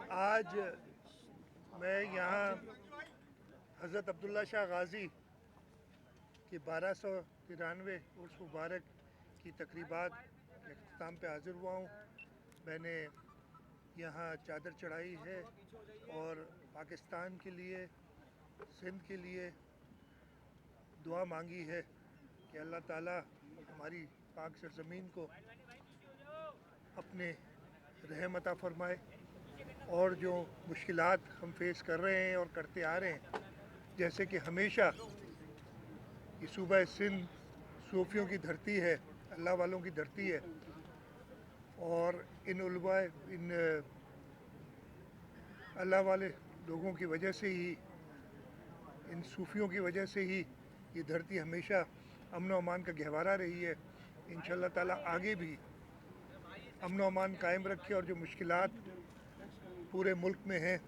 आज मैं यहाँ हज़रत अब्दुल्ला शाह गाज़ी की 1293 उर्स मुबारक की तकरीबात के अख्ताम पे हाज़िर हुआ हूँ। मैंने यहाँ चादर चढ़ाई है और पाकिस्तान के लिए, सिंध के लिए दुआ मांगी है कि अल्लाह ताला हमारी पाक सरज़मीन को अपने रहम अता फरमाए और जो मुश्किलात हम फेस कर रहे हैं और करते आ रहे हैं, जैसे कि हमेशा ये सूबा सिंध सूफियों की धरती है, अल्लाह वालों की धरती है और इन अल्लाह वाले लोगों की वजह से ही, इन सूफियों की वजह से ही ये धरती हमेशा अमन व अमान का गहवारा रही है। इंशाअल्लाह ताला आगे भी अमन व अमान कायम रखे और जो मुश्किलात पूरे मुल्क में हैं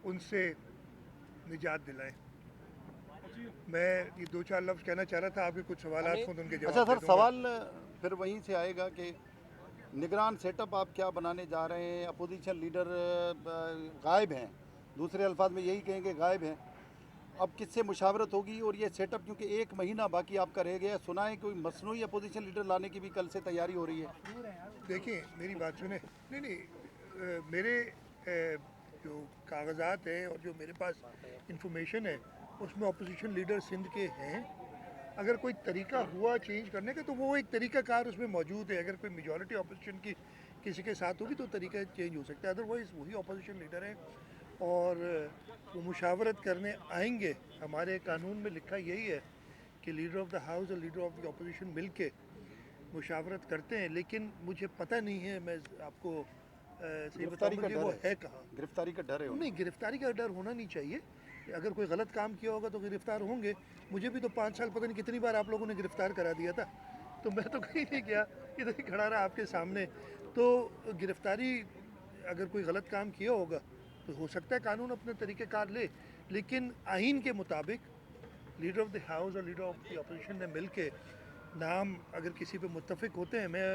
उनसे निजात दिलाएं। मैं ये दो चार लफ्ज़ कहना चाह रहा था, आपके कुछ सवाल हो तो उनके जवाब अच्छा सर, दे दूंगा। सवाल फिर वहीं से आएगा कि निगरान सेटअप आप क्या बनाने जा रहे हैं? अपोजिशन लीडर गायब हैं, दूसरे अल्फाज में यही कहेंगे गायब हैं। अब किससे मुशावरत होगी? और ये सेटअप क्योंकि 1 महीना बाकी आपका रह गया, सुना है कोई मसनूई अपोजिशन लीडर लाने की भी कल से तैयारी हो रही है। देखिए मेरी बात सुने, नहीं मेरे जो कागजात हैं और जो मेरे पास इंफॉर्मेशन है उसमें अपोजिशन लीडर सिंध के हैं। अगर कोई तरीका हुआ चेंज करने का तो वो एक तरीका कार उसमें मौजूद है। अगर कोई मेजॉरिटी अपोजिशन की किसी के साथ होगी तो तरीका चेंज हो सकता है। अदरवाइज़ वही अपोजिशन लीडर हैं और वो मुशावरत करने आएंगे। हमारे कानून में लिखा यही है कि लीडर ऑफ द हाउस और लीडर ऑफ द अपोजिशन मिल के मुशावरत करते हैं, लेकिन मुझे पता नहीं है, मैं आपको सही गिरफ्तारी बताऊंगा का कि डर वो है, है कहाँ। गिरफ्तारी का डर है। नहीं, गिरफ्तारी का डर होना नहीं चाहिए। अगर कोई गलत काम किया होगा तो गिरफ्तार होंगे। मुझे भी तो 5 साल पता नहीं कितनी बार आप लोगों ने गिरफ्तार करा दिया था, तो मैं तो कहीं नहीं गया, इधर ही खड़ा रहा आपके सामने। तो गिरफ्तारी, अगर कोई गलत काम किया होगा तो हो सकता है कानून अपने तरीक़ेकार ले, लेकिन आइन के मुताबिक लीडर ऑफ द हाउस और लीडर ऑफ द अपोजिशन ने मिल के नाम अगर किसी पे मुत्तफिक होते हैं, मैं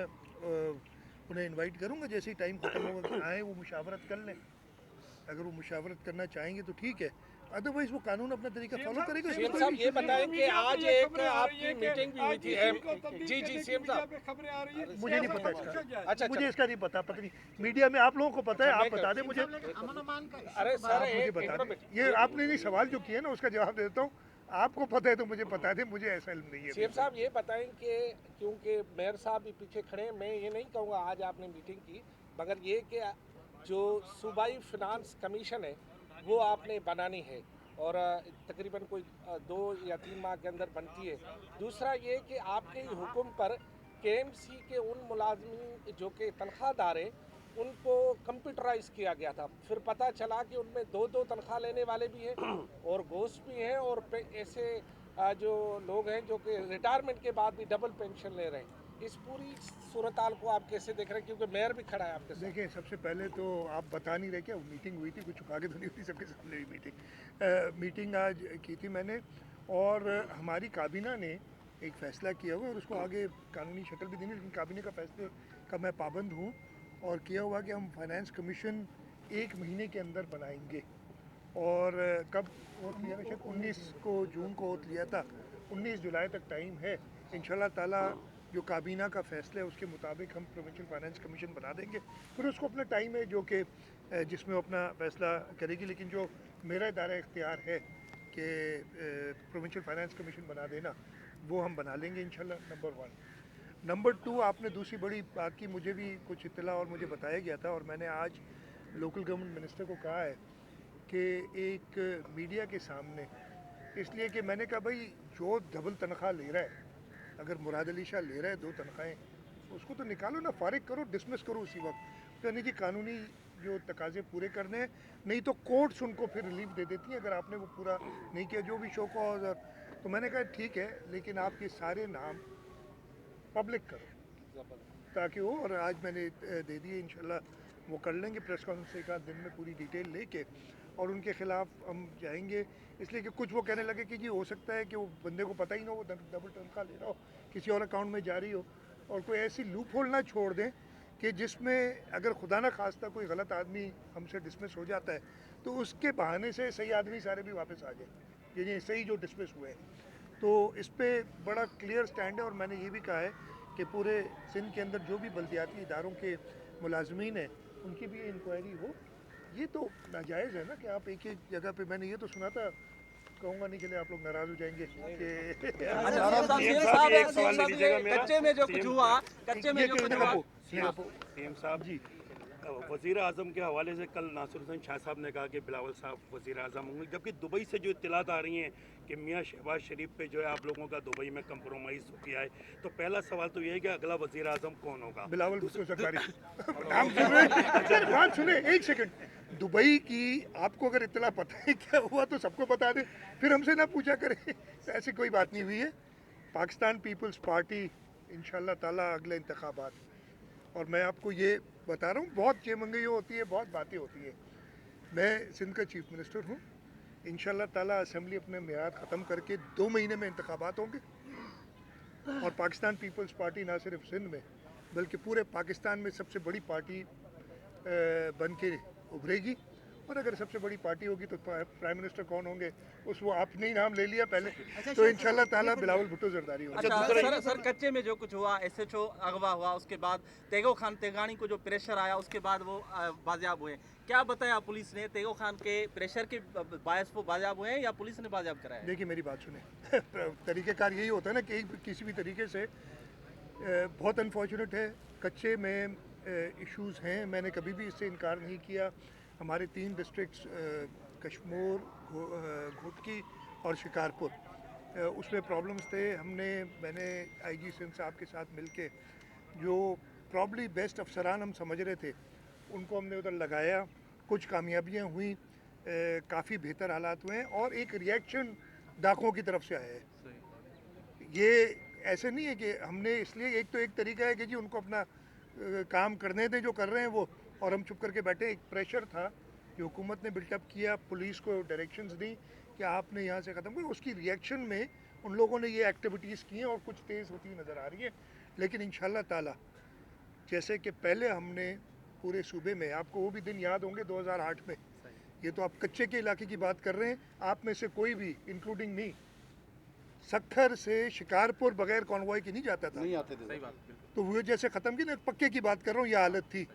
उन्हें इनवाइट करूंगा जैसे ही टाइम ख़त्म होगा कि आए वो मुशावरत कर लें। अगर वो मुशावरत करना चाहेंगे तो ठीक है, अदरवाइज वो कानून अपना तरीका फॉलो करेगा। सीएम साहब ये बताएं कि आज एक आपकी मीटिंग भी हुई थी। जी सीएम साहब, खबरें आ रही है, मुझे नहीं पता इसका, अच्छा मुझे इसका नहीं पता नहीं मीडिया में आप लोगों को पता है, आप बता दें मुझे। अरे सर आप मुझे बता दें, ये आपने नहीं सवाल जो किया ना उसका जवाब देता हूँ। आपको पता है तो मुझे बता दें, मुझे ऐसा इल्म नहीं है। सीएम साहब ये बताएं कि क्योंकि मेयर साहब भी पीछे खड़े हैं, मैं ये नहीं कहूँगा आज आपने मीटिंग की, मगर ये कि जो सूबाई फिनांस कमीशन है वो आपने बनानी है और तकरीबन कोई 2 या 3 माह के अंदर बनती है। दूसरा ये कि आपके ही हुक्म पर केएमसी के उन मुलाजमीन जो कि तनख्वाहदार हैं उनको कंप्यूटराइज किया गया था। फिर पता चला कि उनमें 2-2 तनख्वाह लेने वाले भी हैं और घोस्ट भी हैं और ऐसे जो लोग हैं जो कि रिटायरमेंट के बाद भी डबल पेंशन ले रहे हैं। इस पूरी सूरत-हाल को आप कैसे देख रहे हैं, क्योंकि मेयर भी खड़ा है आपके साथ? देखिए, सबसे पहले तो आप बता नहीं रहे क्या मीटिंग हुई थी, कुछ छुपा के तो नहीं हुई, सबके सामने हुई मीटिंग आज की थी मैंने। और हमारी काबीना ने एक फ़ैसला किया हुआ और उसको आगे कानूनी शक्ल भी देनी, लेकिन काबीने का फ़ैसले का मैं पाबंद हूँ। और किया हुआ कि हम फाइनेंस कमीशन 1 महीने के अंदर बनाएंगे। और कब वोट लिया था? शायद 19 को जून को वोट लिया था, 19 जुलाई तक टाइम है। इंशाल्लाह ताला जो काबीना का फ़ैसला है उसके मुताबिक हम प्रोविंशियल फाइनेंस कमीशन बना देंगे। फिर उसको अपना टाइम है जो कि जिसमें वो अपना फ़ैसला करेगी, लेकिन जो मेरा दायरा इख्तियार है कि प्रोविंशियल फाइनेंस कमीशन बना देना, वो हम बना लेंगे इंशाल्लाह, नंबर 1। नंबर 2, आपने दूसरी बड़ी बात की, मुझे भी कुछ इत्तला और मुझे बताया गया था और मैंने आज लोकल गवर्नमेंट मिनिस्टर को कहा है कि एक मीडिया के सामने, इसलिए कि मैंने कहा भाई जो डबल तनख्वाह ले रहा है, अगर मुराद अली शाह ले रहा है 2 तनख्वाहें, उसको तो निकालो ना, फारिग करो, डिसमिस करो उसी वक्त। यानी कि कानूनी जो तकाजे पूरे करने हैं, नहीं तो कोर्ट्स उनको फिर रिलीफ दे देती हैं अगर आपने वो पूरा नहीं किया, जो भी शो कॉज। तो मैंने कहा ठीक है, लेकिन आप ये सारे नाम पब्लिक करो ताकि वो, और आज मैंने दे दिए, इंशाल्लाह वो कर लेंगे प्रेस कॉन्फ्रेंस एक आध दिन में पूरी डिटेल लेके, और उनके ख़िलाफ़ हम जाएंगे। इसलिए कि कुछ वो कहने लगे कि जी हो सकता है कि वो बंदे को पता ही ना, वो डबल तनख्वाह ले रहा हो, किसी और अकाउंट में जा रही हो, और कोई ऐसी लूप होल ना छोड़ दें कि जिसमें अगर खुदा ना खास्ता कोई गलत आदमी हमसे डिसमिस हो जाता है तो उसके बहाने से सही आदमी सारे भी वापस आ जाए, ये सही जो डिसमिस हुए हैं। तो इस पे बड़ा क्लियर स्टैंड है और मैंने ये भी कहा है कि पूरे सिंध के अंदर जो भी बल्दियाती इदारों के मुलाजमीन हैं उनकी भी इंक्वायरी हो। ये तो नाजायज़ है ना कि आप एक एक जगह पे, मैंने ये तो सुना था, कहूँगा नहीं, चलिए आप लोग नाराज़ हो जाएंगे कि कच्चे में जो कुछ हुआ, कच्चे में जो कुछ हुआ, सीएम साहब जी, वज़ीर आज़म के हवाले से कल नासिर हुसैन शाह साहब ने कहा कि बिलावल साहब वज़ीर आज़म होंगे, जबकि दुबई से जो इत्तलात आ रही हैं कि मियाँ शहबाज शरीफ पे जो है आप लोगों का दुबई में कंप्रोमाइज़ हो गया है, तो पहला सवाल तो ये है कि अगला वज़ीर आज़म कौन होगा? बिलावल भुट्टो सरकारी नाम सुन रहे हैं? सर बात सुने एक सेकंड, दुबई की आपको अगर इत्तला पता है क्या हुआ तो सबको बता दें, फिर हमसे ना पूछा करें। ऐसी कोई बात नहीं हुई है। पाकिस्तान पीपल्स पार्टी इंशाल्लाह ताला अगले इंतखाबात, और मैं आपको ये बता रहा हूँ, बहुत चेमंगई होती है, बहुत बातें होती है। मैं सिंध का चीफ मिनिस्टर हूँ, इंशाल्लाह ताला असेंबली अपने मियाद ख़त्म करके 2 महीने में इंतखाबात होंगे और पाकिस्तान पीपल्स पार्टी ना सिर्फ सिंध में बल्कि पूरे पाकिस्तान में सबसे बड़ी पार्टी बन के उभरेगी। और अगर सबसे बड़ी पार्टी होगी तो प्राइम मिनिस्टर कौन होंगे, उस वो आपने ही नाम ले लिया पहले, तो इंशाल्लाह ताला बिलावल भुट्टो जरदारी होगा। अच्छा सर, कच्चे में जो कुछ हुआ, SHO अगवा हुआ, उसके बाद तेगो खान तेगानी को जो प्रेशर आया उसके बाद वो बाजियाब हुए, क्या बताया पुलिस ने? तेगो खान के प्रेशर के बायस वो बाजियाब हुए हैं या पुलिस ने बाजियाब कराया? देखिए मेरी बात सुने तरीक़ेकार यही होता है ना कि किसी भी तरीके से, बहुत अनफॉर्चुनेट है, कच्चे में इश्यूज़ हैं, मैंने कभी भी इससे इनकार नहीं किया। हमारे 3 डिस्ट्रिक्ट्स कश्मीर, घोटकी और शिकारपुर, उसमें प्रॉब्लम्स थे। मैंने IG सिंध साहब के साथ मिलके जो प्रॉब्ली बेस्ट अफसरान हम समझ रहे थे उनको हमने उधर लगाया, कुछ कामयाबियाँ हुई, काफ़ी बेहतर हालात हुए हैं और एक रिएक्शन डाकुओं की तरफ से आया है। ये ऐसे नहीं है कि हमने, इसलिए एक तो एक तरीका है कि जी उनको अपना काम करने दें जो कर रहे हैं वो, और हम चुप करके बैठे। एक प्रेशर था कि हुकूमत ने बिल्टअप किया, पुलिस को डायरेक्शंस दी कि आपने यहाँ से ख़त्म किया, उसकी रिएक्शन में उन लोगों ने ये एक्टिविटीज़ की हैं और कुछ तेज़ होती नज़र आ रही है। लेकिन इंशाल्लाह ताला जैसे कि पहले हमने पूरे सूबे में, आपको वो भी दिन याद होंगे 2008 में, ये तो आप कच्चे के इलाके की बात कर रहे हैं, आप में से कोई भी इंक्लूडिंग मी सक्खर से शिकारपुर बगैर कॉन्वॉय के नहीं जाता था, नहीं आते थे। सही बात, तो वो जैसे ख़त्म की ना, पक्के की बात कर रहा हूँ, ये हालत थी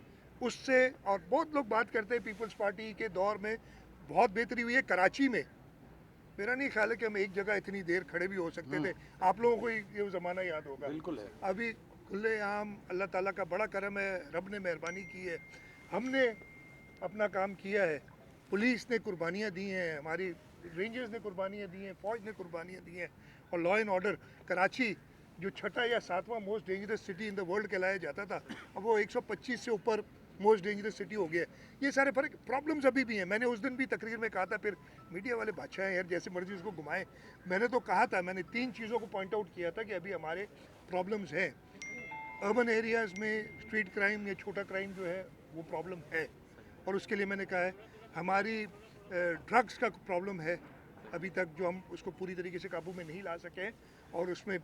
उससे। और बहुत लोग बात करते हैं पीपल्स पार्टी के दौर में बहुत बेहतरी हुई है। कराची में मेरा नहीं ख्याल है कि हम एक जगह इतनी देर खड़े भी हो सकते थे, आप लोगों को ये ज़माना याद होगा। बिल्कुल है। अभी खुलेआम अल्लाह ताला का बड़ा करम है, रब ने मेहरबानी की है, हमने अपना काम किया है, पुलिस ने कुर्बानियाँ दी हैं, हमारी रेंजर्स ने कुर्बानियाँ दी हैं, फ़ौज ने कुर्बानियाँ दी हैं, और लॉ एंड ऑर्डर, कराची जो 6वां या 7वां most dangerous city in the world कहलाया जाता था, अब वो 125 से ऊपर मोस्ट डेंजरस सिटी हो गया। ये सारे फर्क प्रॉब्लम्स अभी भी हैं। मैंने उस दिन भी तकरीर में कहा था, फिर मीडिया वाले बादशाह हैं यार, जैसे मर्जी उसको घुमाएं, मैंने तो कहा था, मैंने 3 चीज़ों को पॉइंट आउट किया था कि अभी हमारे प्रॉब्लम्स हैं। अर्बन एरियाज़ में स्ट्रीट क्राइम या छोटा क्राइम जो है वो प्रॉब्लम है, और उसके लिए मैंने कहा है हमारी ड्रग्स का प्रॉब्लम है अभी तक, जो हम उसको पूरी तरीके से काबू में नहीं ला सके हैं, और उसमें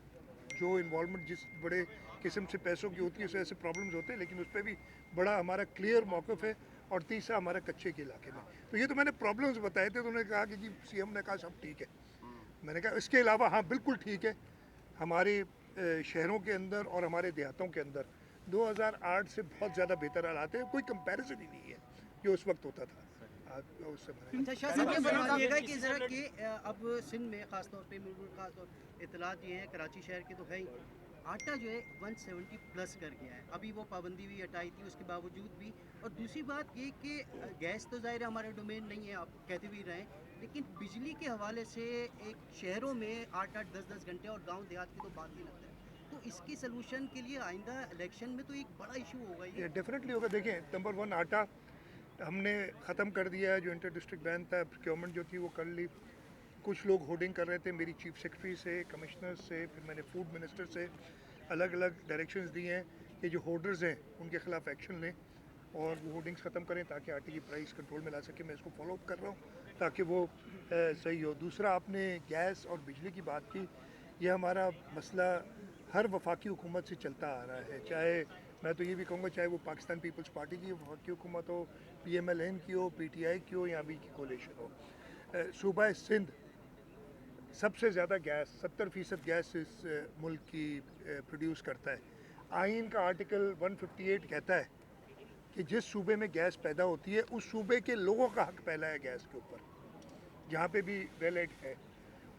जो इन्वॉल्वमेंट जिस बड़े किस्म से पैसों की होती है उससे ऐसे प्रॉब्लम्स होते हैं, लेकिन उस पर भी बड़ा हमारा क्लियर मौक़िफ़ है। और तीसरा हमारा कच्चे के इलाके में, तो ये तो मैंने प्रॉब्लम्स बताए थे, तो उन्होंने कहा कि जी CM ने कहा सब ठीक है। मैंने कहा इसके अलावा हाँ बिल्कुल ठीक है, हमारे शहरों के अंदर और हमारे देहातों के अंदर 2008 से बहुत ज़्यादा बेहतर हालात है, कोई कंपैरिजन ही नहीं है जो उस वक्त होता था उस समय। अच्छा शाह साहब, ये बताइएगा कि ज़रा कि अब सिंध में ख़ासतौर पे ख़ासतौर इतलात ये हैं, कराची शहर के तो है ही, आटा जो है 170 प्लस कर गया है। अभी वो पाबंदी भी हटाई थी, उसके बावजूद भी। और दूसरी बात ये कि गैस तो ज़ाहिर हमारे डोमेन नहीं है, आप कहते भी रहें, लेकिन बिजली के हवाले से एक शहरों में 8-8, 10-10 घंटे, और गांव देहात की तो बात ही लगता है। तो इसकी सलूशन के लिए आइंदा इलेक्शन में तो एक बड़ा इशू होगा ये। डेफिनेटली होगा। देखें, नंबर 1 आटा हमने ख़त्म कर दिया है, जो इंटर डिस्ट्रिक्ट बैन था, प्रोक्योरमेंट जो थी वो कर ली। कुछ लोग होर्डिंग कर रहे थे, मेरी चीफ सेक्रेटरी से, कमिश्नर से, फिर मैंने फूड मिनिस्टर से अलग अलग डायरेक्शंस दिए हैं कि जो होर्डर्स हैं उनके ख़िलाफ़ एक्शन लें और वो होर्डिंग्स ख़त्म करें ताकि आटे की प्राइस कंट्रोल में ला सके। मैं इसको फॉलो अप कर रहा हूँ ताकि वो सही हो। दूसरा, आपने गैस और बिजली की बात की, ये हमारा मसला हर वफाकी हुकूमत से चलता आ रहा है, चाहे मैं तो ये भी कहूँगा चाहे वो पाकिस्तान पीपल्स पार्टी की वफाकी हुकूमत हो, PMLN की हो, PTI की हो या अभी की कोलिशन हो, सूबा सिंध सबसे ज़्यादा गैस 70% गैस इस मुल्क की प्रोड्यूस करता है। आइन का आर्टिकल 158 कहता है कि जिस सूबे में गैस पैदा होती है उस सूबे के लोगों का हक पहला है गैस के ऊपर, जहाँ पे भी वेलेट है।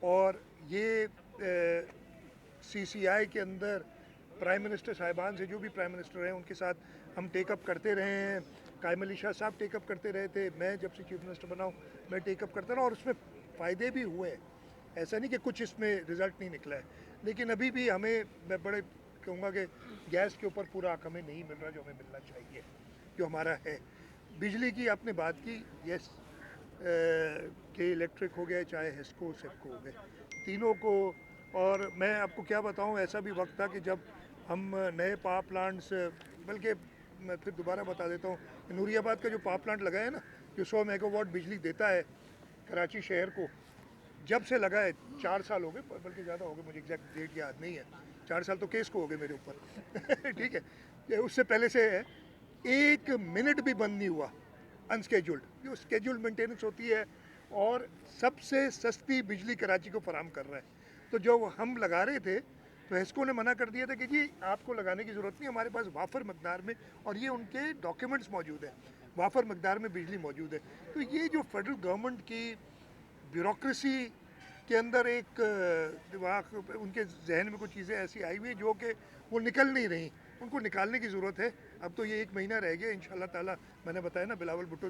और ये CCI के अंदर प्राइम मिनिस्टर साहिबान से, जो भी प्राइम मिनिस्टर हैं उनके साथ हम टेकअप करते रहे हैं। कायम अली शाह साहब टेकअप करते रहे थे, मैं जब से चीफ मिनिस्टर बना हूँ मैं टेकअप करता रहा और उसमें फ़ायदे भी हुए हैं। ऐसा नहीं कि कुछ इसमें रिज़ल्ट नहीं निकला है, लेकिन अभी भी हमें, मैं बड़े कहूँगा कि गैस के ऊपर पूरा हक हमें नहीं मिल रहा जो हमें मिलना चाहिए, जो हमारा है। बिजली की आपने बात की, यस, के इलेक्ट्रिक हो गया, चाहे हेस्को सेप्को हो गए, तीनों को। और मैं आपको क्या बताऊं, ऐसा भी वक्त था कि जब हम नए पावर प्लांट्स, बल्कि मैं फिर दोबारा बता देता हूँ, नूरियाबाद का जो पावर प्लांट लगा है ना, जो 100 मेगावाट बिजली देता है कराची शहर को, जब से लगा है 4 साल हो गए, बल्कि ज़्यादा हो गए, मुझे एग्जैक्ट डेट याद नहीं है, 4 साल तो केस को हो गए मेरे ऊपर ठीक है, ये उससे पहले से है, 1 मिनट भी बंद नहीं हुआ अनस्केड्यूल्ड। जो स्केड्यूल्ड मेंटेनेंस होती है और सबसे सस्ती बिजली कराची को फराम कर रहा है। तो जो हम लगा रहे थे तो हेस्को ने मना कर दिया था कि जी आपको लगाने की ज़रूरत नहीं, हमारे पास वाफर मकदार में, और ये उनके डॉक्यूमेंट्स मौजूद हैं, वाफर मकदार में बिजली मौजूद है। तो ये जो फेडरल गवर्नमेंट की ब्यूरोक्रेसी के अंदर एक दिमाग, उनके जहन में कुछ चीज़ें ऐसी आई हुई है जो कि वो निकल नहीं रही, उनको निकालने की ज़रूरत है। अब तो ये 1 महीना रह गया, इंशाल्लाह ताला, मैंने बताया ना बिलावल भुट्टो